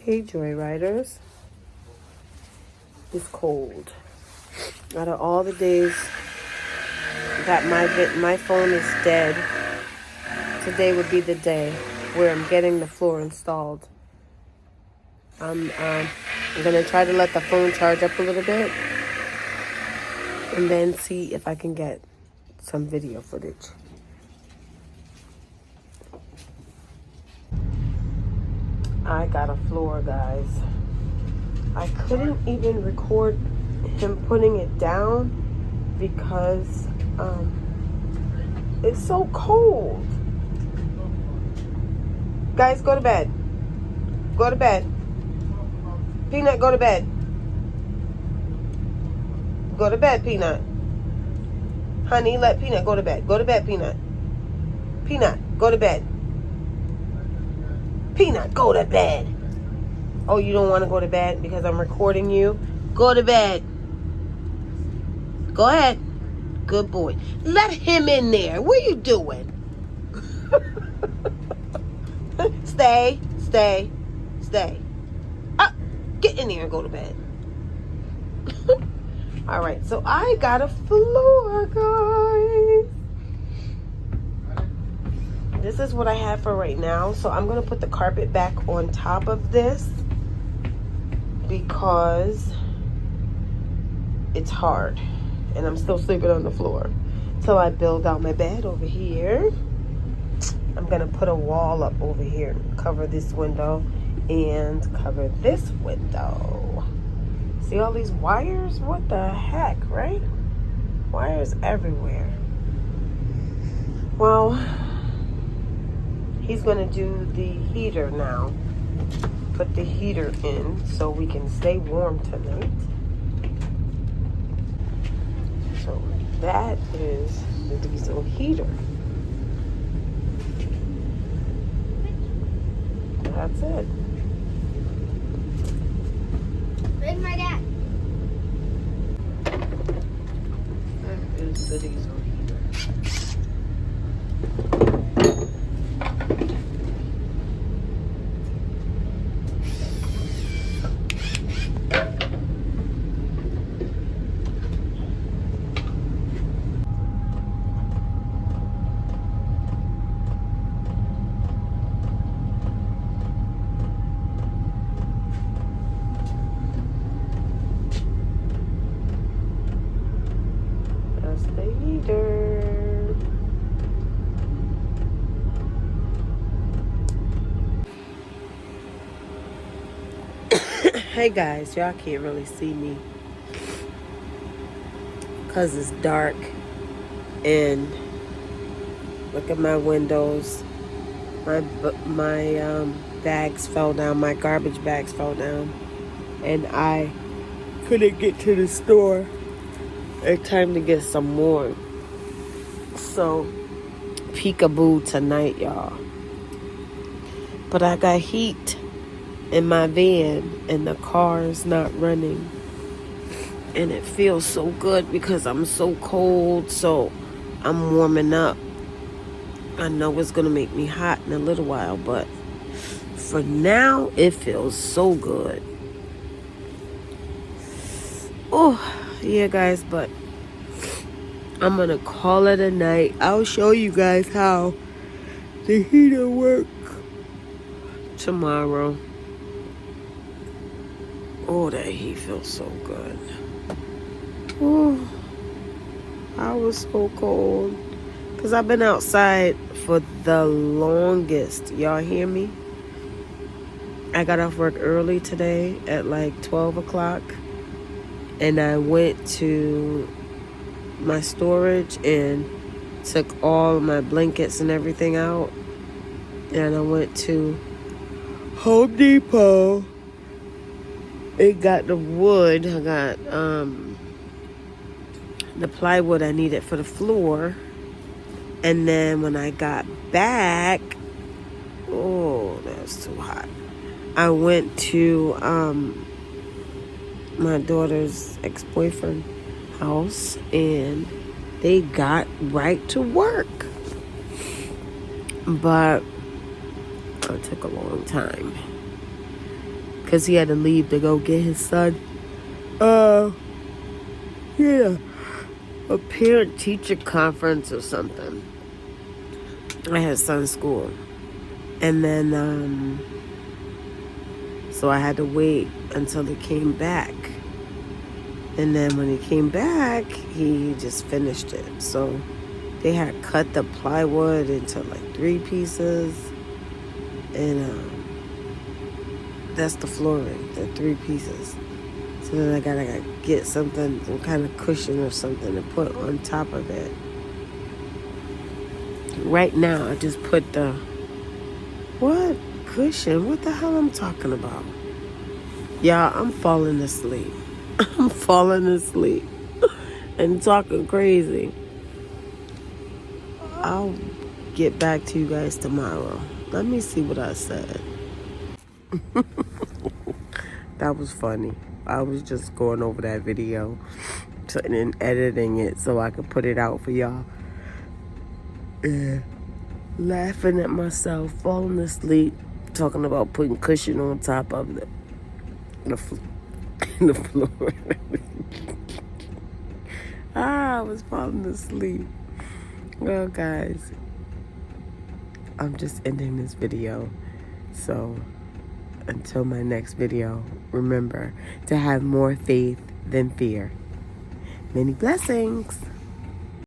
Hey Joyriders, it's cold. Out of all the days that my phone is dead, today would be the day where I'm getting the floor installed. I'm gonna try to let the phone charge up a little bit and then see if I can get some video footage. I got a floor, guys. I couldn't even record him putting it down because it's so cold. Guys, go to bed. Go to bed. Peanut, go to bed. Go to bed, Peanut. Honey, let Peanut go to bed. Go to bed, Peanut. Peanut, go to bed. Peanut, go to bed. Oh, you don't want to go to bed because I'm recording you? Go to bed. Go ahead. Good boy. Let him in there. What are you doing? Stay. Stay. Stay. Up. Get in there and go to bed. All right. So I got a floor, guys. This is what I have for right now. So I'm going to put the carpet back on top of this because it's hard. And I'm still sleeping on the floor. So I build out my bed over here. I'm going to put a wall up over here. Cover this window and cover this window. See all these wires? What the heck, right? Wires everywhere. Well, he's going to do the heater now. Put the heater in so we can stay warm tonight. So that is the diesel heater. That's it. Where's my dad? That is the diesel heater. Hey guys, y'all can't really see me because it's dark and look at my windows. My bags fell down, my garbage bags fell down, and I couldn't get to the store in time to get some more. So peekaboo tonight, y'all. But I got heat in my van and the car is not running, and it feels so good because I'm so cold. So I'm warming up. I know it's gonna make me hot in a little while, but for now it feels so good. Oh yeah, guys, but I'm gonna call it a night. I'll show you guys how the heater works tomorrow. Oh, that heat feels so good. Oh, I was so cold. Because I've been outside for the longest. Y'all hear me? I got off work early today at like 12 o'clock. And I went to my storage and took all my blankets and everything out. And I went to Home Depot. It got the wood. I got the plywood I needed for the floor. And then when I got back, oh, that's too hot. I went to my daughter's ex-boyfriend's house and they got right to work. But it took a long time. because he had to leave to go get his son. Yeah, a parent-teacher conference or something. I had son's school. And then, so I had to wait until he came back. And then when he came back, he just finished it. So they had cut the plywood into like 3 pieces. And that's the flooring, the 3 pieces. So then I gotta get something, some kind of cushion or something to put on top of it. Right now, I just put the, what cushion? What the hell I'm talking about? Y'all, I'm falling asleep. I'm falling asleep and talking crazy. I'll get back to you guys tomorrow. Let me see what I said. That was funny. I was just going over that video and then editing it so I could put it out for y'all. Laughing at myself, falling asleep, talking about putting cushion on top of the floor. I was falling asleep. Well, guys, I'm just ending this video. So until my next video, remember to have more faith than fear. Many blessings.